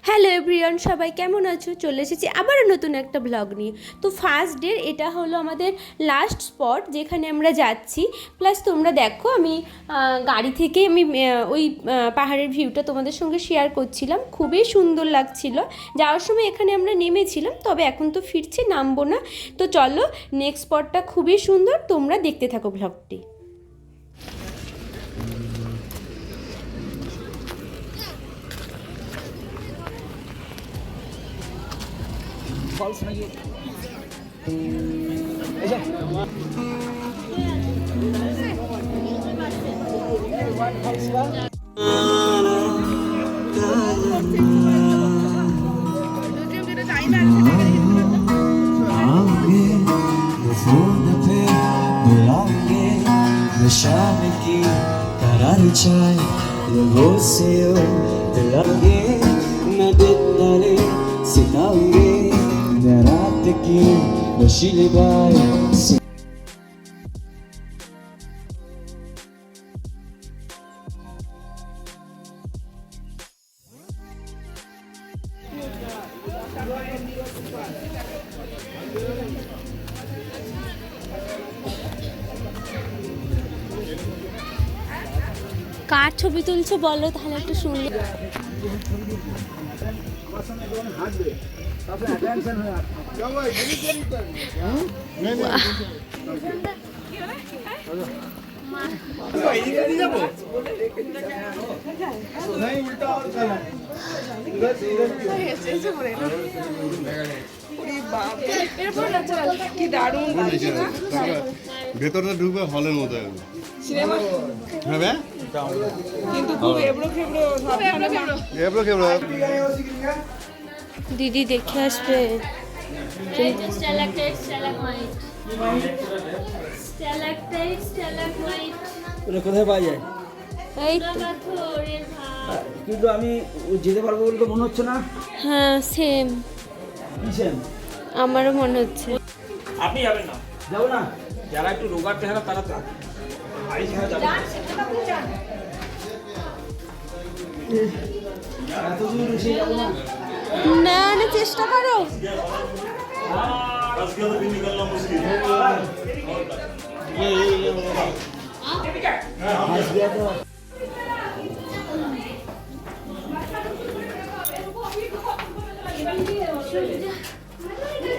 Hello everyone, সবাই কেমন আছো? চলে এসেছি আবারও নতুন একটা ব্লগ নিয়ে। তো ফার্স্ট ডে এটা হলো আমাদের লাস্ট স্পট যেখানে আমরা যাচ্ছি। প্লাস তোমরা দেখো আমি গাড়ি থেকে আমি ওই পাহাড়ের ভিউটা তোমাদের সঙ্গে শেয়ার করছিলাম। খুবই সুন্দর লাগছিল। যাওয়ার সময় এখানে আমরা নেমেছিলাম, তবে এখন তো ফিরছি, নামবো না। তো চলো, নেক্সট স্পটটা খুবই সুন্দর, তোমরা দেখতে থাকো ব্লগটি। फॉल्स नहीं ऐसा फॉल्स का शाम की करार चाय लोगों से दिलागे न दिन डाले सितारे रात की नशीली बाय কার ছবি তুলছো বলো, তাহলে একটু শুনলে। ভেতরটা ঢুকবে হলের মতো দিদি দেখে আসবে। কোথায় পাওয়া যায়? এই কিন্তু আমি যেতে পারবো বলে তো মনে হচ্ছে না। হ্যাঁ, সেম, সেম আমারও মনে হচ্ছে। আপনি যাবেন না, যাবো না। যারা একটু রোগার চেহারা তারা তো বাড়ি ছাড়া যাবে এত দূর এসে যাবো না। না না, চেষ্টা করো।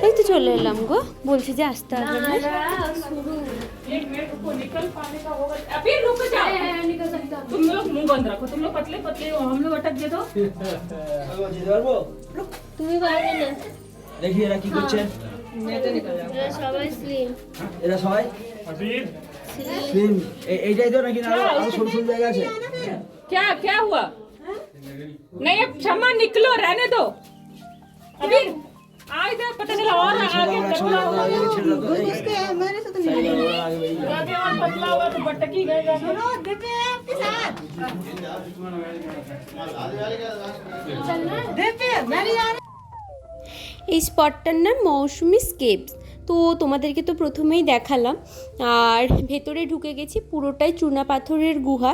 এই তো চলে এলাম গো, বলছি যে আসতে হবে না। अभी रुक जाओ, तुम लोग मुंह बंद रखो, तुम लोग पतले पतले हो, हम लोग अटक गए तो যেতে পারবো? তুমি পারবে না, দেখি এরা কি করছে। এরা সবাই স্লিম। এরা সবাই স্লিম। এইটাই তো নাকি? না আরো সরু সরু জায়গা আছে? क्या क्या हुआ? नहीं अब क्षमा निकलो, रहने दो। अभी आ इधर, पता चला और आगे पतला हुआ, आगे और पतला हुआ तो बटकी गए जाके। এই স্পটটার নাম মৌসুমি স্কেপস। তো তোমাদেরকে তো প্রথমেই দেখালাম, আর ভেতরে ঢুকে গেছি। পুরোটাই চুনা পাথরের গুহা,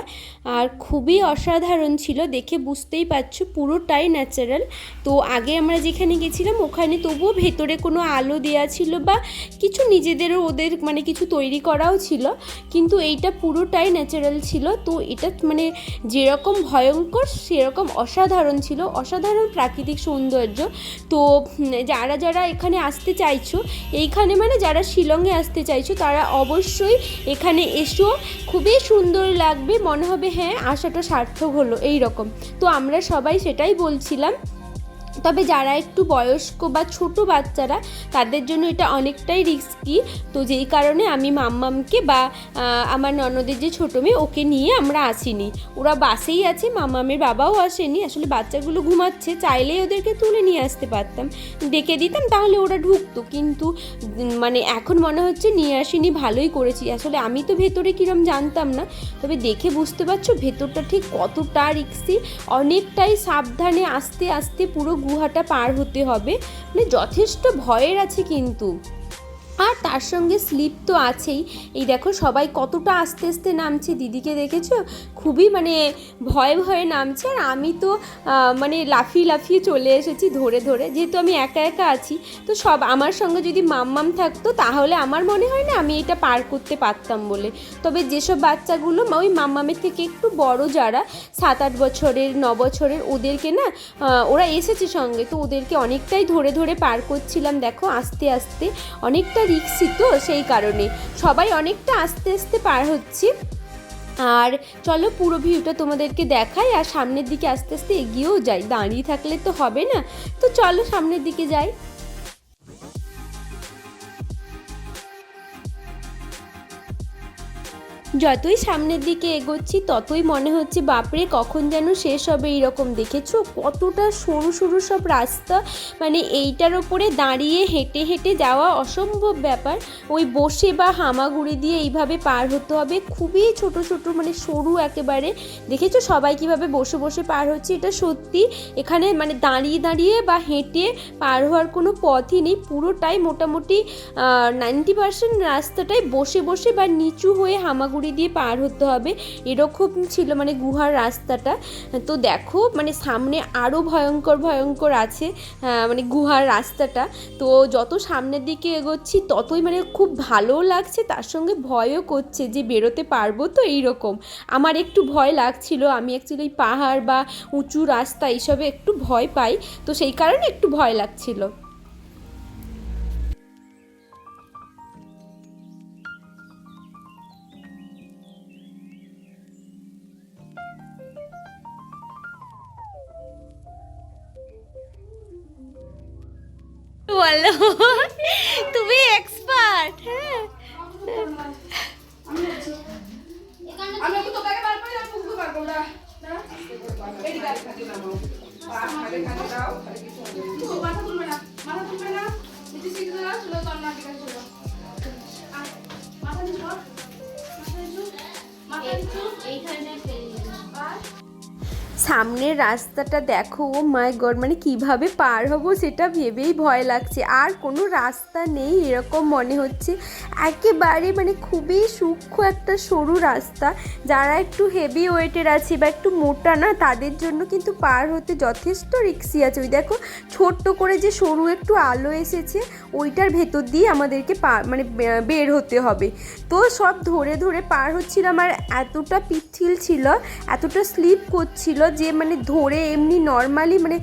আর খুবই অসাধারণ ছিল। দেখে বুঝতেই পারছো পুরোটাই ন্যাচারাল। তো আগে আমরা যেখানে গেছিলাম ওখানে তবুও ভেতরে কোনো আলো দেওয়া ছিল বা কিছু নিজেদেরও ওদের মানে কিছু তৈরি করাও ছিল, কিন্তু এইটা পুরোটাই ন্যাচারাল ছিল। তো এটা মানে যেরকম ভয়ঙ্কর সেরকম অসাধারণ ছিল, অসাধারণ প্রাকৃতিক সৌন্দর্য। তো যারা যারা এখানে আসতে চাইছো, এইখানে মানে যারা শিলংয়ে আসতে চাইছো তারা অবশ্যই এখানে এসো, খুবই সুন্দর লাগবে, মনে হবে হ্যাঁ আসাটা সার্থক হলো এই রকম। তো আমরা সবাই সেটাই বলছিলাম। তবে যারা একটু বয়স্ক বা ছোট বাচ্চারা, তাদের জন্য এটা অনেকটাই রিস্কি। তো যেই কারণে আমি মাম্মামকে বা আমার ননদের যে ছোটো মেয়ে ওকে নিয়ে আমরা আসিনি, ওরা বাসেই আছে, মাম্মামের বাবাও আসেনি। আসলে বাচ্চাগুলো ঘুমাচ্ছে, চাইলেই ওদেরকে তুলে নিয়ে আসতে পারতাম, ডেকে দিতাম, তাহলে ওরা ঢুকতো। কিন্তু মানে এখন মনে হচ্ছে নিয়ে আসিনি, ভালোই করেছি। আসলে আমি তো ভেতরে কিরম জানতাম না, তবে দেখে বুঝতে পারছো ভেতরটা ঠিক কতটা রিস্কি। অনেকটাই সাবধানে আস্তে আস্তে পুরো গুহাটা পার হতে হবে, মানে যথেষ্ট ভয়ের আছে কিন্তু। আর তার সঙ্গে স্লিপ তো আছেই। এই দেখো সবাই কতটা আস্তে আস্তে নামছে, দিদিকে দেখেছো খুবই মানে ভয়ে ভয়ে নামছে। আর আমি তো মানে লাফিয়ে লাফিয়ে চলে এসেছি ধরে ধরে, যেহেতু আমি একা একা আছি। তো সব আমার সঙ্গে যদি মাম্মাম থাকতো তাহলে আমার মনে হয় না আমি এটা পার করতে পারতাম বলে। তবে যেসব বাচ্চাগুলো ওই মাম্মামের থেকে একটু বড়, যারা 7-8 বছরের 9 বছরের, ওদেরকে না ওরা এসেছে সঙ্গে, তো ওদেরকে অনেকটাই ধরে ধরে পার করছিলাম। দেখো আস্তে আস্তে, অনেকটা রিক্সি তো সেই কারণে সবাই অনেকটা আস্তে আস্তে পার হচ্ছি। আর চলো পুরো ভিউটা তোমাদেরকে দেখাই, আর সামনের দিকে আস্তে আস্তে এগিয়েও যাই, দাঁড়িয়ে থাকলে তো হবে না। তো চলো সামনের দিকে যাই। যতই সামনের দিকে এগোচ্ছি ততই মনে হচ্ছে বাপরে কখন যেন শেষ হবে এইরকম। দেখেছো কতটা সরু সরু সব রাস্তা, মানে এইটার ওপরে দাঁড়িয়ে হেঁটে হেঁটে যাওয়া অসম্ভব ব্যাপার। ওই বসে বা হামাগুড়ি দিয়ে এইভাবে পার হতে হবে, খুবই ছোট ছোট মানে সরু একেবারে। দেখেছো সবাই কিভাবে বসে বসে পার হচ্ছে। এটা সত্যি এখানে মানে দাঁড়িয়ে দাঁড়িয়ে বা হেঁটে পার হওয়ার কোনো পথই নেই, পুরোটাই মোটামুটি 90% রাস্তাটাই বসে বসে বা নিচু হয়ে হামাগুড়ি দিয়ে পার হতে হবে, এরকম ছিল মানে গুহার রাস্তাটা। তো দেখো মানে সামনে আরও ভয়ঙ্কর ভয়ঙ্কর আছে মানে গুহার রাস্তাটা। তো যত সামনের দিকে এগোচ্ছি ততই মানে খুব ভালোও লাগছে, তার সঙ্গে ভয়ও করছে যে বেরোতে পারবো তো এইরকম। আমার একটু ভয় লাগছিল, আমি অ্যাকচুয়ালি পাহাড় বা উঁচু রাস্তা এইসবে একটু ভয় পাই, তো সেই কারণে একটু ভয় লাগছিল। বলো তুমি এক্সপার্ট। হ্যাঁ সামনের রাস্তাটা দেখো, ও মাই গড, মানে কিভাবে পার হব সেটা ভেবেই ভয় লাগছে। আর কোনো রাস্তা নেই এরকম মনে হচ্ছে, একেবারে মানে খুবই সূক্ষ্ম একটা সরু রাস্তা। যারা একটু হেভি ওয়েটের আছে বা একটু মোটা না, তাদের জন্য কিন্তু পার হতে যথেষ্ট রিক্সি আছে। ওই দেখো ছোট্ট করে যে সরু একটু আলো এসেছে, ওইটার ভেতর দিয়ে আমাদেরকে মানে বের হতে হবে। তো সব ধরে ধরে পার হচ্ছিলাম, আর এতটা পিচ্ছিল ছিল, এতটা স্লিপ করছিল যে মানে ধরে এমনি নর্মালি মানে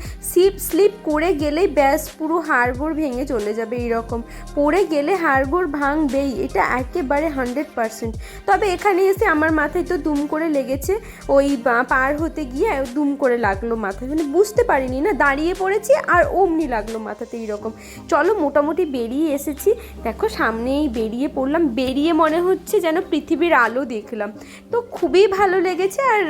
স্লিপ করে গেলেই ব্যাস পুরো হাড়গোড় ভেঙে চলে যাবে। এইরকম পড়ে গেলে হাড়গোড় ভাঙবেই, এটা একেবারে 100%। তবে এখানে এসে আমার মাথায় তো দুম করে লেগেছে, ওই পার হতে গিয়ে দুম করে লাগলো মাথায়, মানে বুঝতে পারিনি না, দাঁড়িয়ে পড়েছি আর অমনি লাগলো মাথাতে এইরকম। চলো মোটামুটি বেরিয়ে এসেছি, দেখো সামনেই বেরিয়ে পড়লাম। বেরিয়ে মনে হচ্ছে যেন পৃথিবীর আলো দেখলাম। তো খুবই ভালো লেগেছে, আর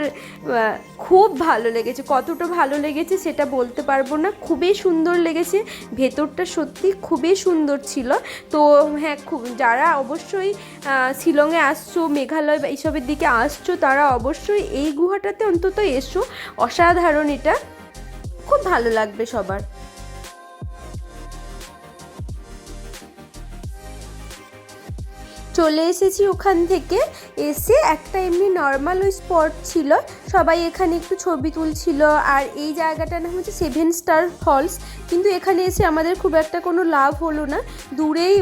খুব ভালো লেগেছে। কতটা ভালো লেগেছে সেটা বলতে পারবো না, খুবই সুন্দর লেগেছে। ভেতরটা সত্যি খুবই সুন্দর ছিল। তো হ্যাঁ, যারা অবশ্যই শিলংয়ে আসছো, মেঘালয় বা এইসবের দিকে আসছো, তারা অবশ্যই এই গুহাটাতে অন্তত এসো, অসাধারণ, এটা খুব ভালো লাগবে সবার। চলে এসেছি ওখান থেকে, এসে একটা এমনি নর্মাল ওই স্পট ছিল, সবাই এখানে একটু ছবি তুলছিল। আর এই জায়গাটার নাম হচ্ছে 7 স্টার ফলস। কিন্তু এখানে এসে আমাদের খুব একটা কোনো লাভ হলো না, দূরেই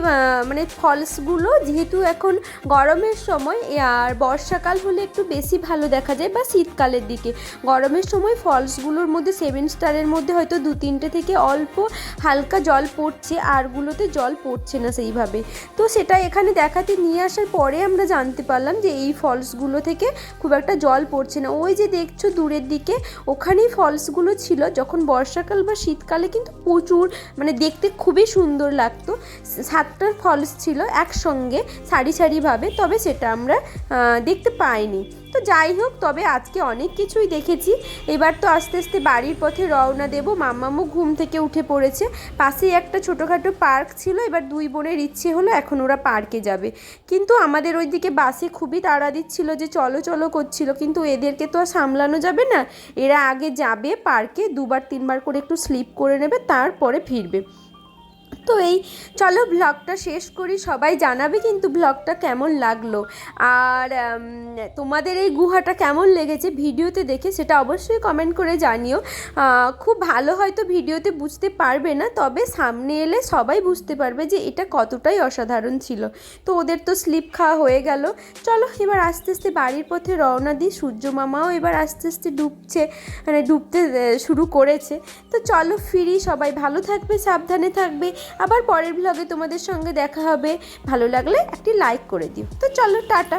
মানে ফলসগুলো, যেহেতু এখন গরমের সময়, আর বর্ষাকাল হলে একটু বেশি ভালো দেখা যায় বা শীতকালের দিকে। গরমের সময় ফলসগুলোর মধ্যে 7 স্টারের মধ্যে হয়তো 2-3টে থেকে অল্প হালকা জল পড়ছে, আরগুলোতে জল পড়ছে না সেইভাবে। তো সেটা এখানে দেখাতে নিয়ে আসার পরে আমরা জানতে পারলাম যে এই ফলসগুলো থেকে খুব একটা জল পড়ছে না। ওই যে দেখছো দূরের দিকে, ওখানেই ফলসগুলো ছিল। যখন বর্ষাকাল বা শীতকালে কিন্তু প্রচুর, মানে দেখতে খুবই সুন্দর লাগতো। 7টা ফলস ছিল একসঙ্গে সারি সারিভাবে, তবে সেটা আমরা দেখতে পাইনি। তো যাই হোক, তবে আজকে অনেক কিছুই দেখেছি। এবার তো আস্তে আস্তে বাড়ির পথে রওনা দেব। মাম্মামও ঘুম থেকে উঠে পড়েছে, পাশেই একটা ছোটোখাটো পার্ক ছিল। এবার দুই বোনের ইচ্ছে হলো এখন ওরা পার্কে যাবে, কিন্তু আমাদের ওইদিকে বাসে খুবই তাড়া দিচ্ছিল যে চলো চলো করছিল, কিন্তু এদেরকে তো আর সামলানো যাবে না। এরা আগে যাবে পার্কে, 2-3 বার করে একটু স্লিপ করে নেবে, তারপরে ফিরবে। তো এই চলো ব্লগটা শেষ করি, সবাই জানাবে কিন্তু ব্লগটা কেমন লাগলো, আর তোমাদের এই গুহাটা কেমন লেগেছে ভিডিওতে দেখে সেটা অবশ্যই কমেন্ট করে জানিও। খুব ভালো হয়তো ভিডিওতে বুঝতে পারবে না, তবে সামনে এলে সবাই বুঝতে পারবে যে এটা কতটাই অসাধারণ ছিল। তো ওদের তো স্লিপ খাওয়া হয়ে গেল, চলো এবার আস্তে আস্তে বাড়ির পথে রওনা দিই। সূর্য মামাও এবার আস্তে আস্তে ডুবতে শুরু করেছে। তো চলো ফিরি, সবাই ভালো থাকবে, সাবধানে থাকবে। আবার পরের ব্লগে তোমাদের সঙ্গে দেখা হবে। ভালো লাগলে একটি লাইক করে দিও। তো চলো টাটা।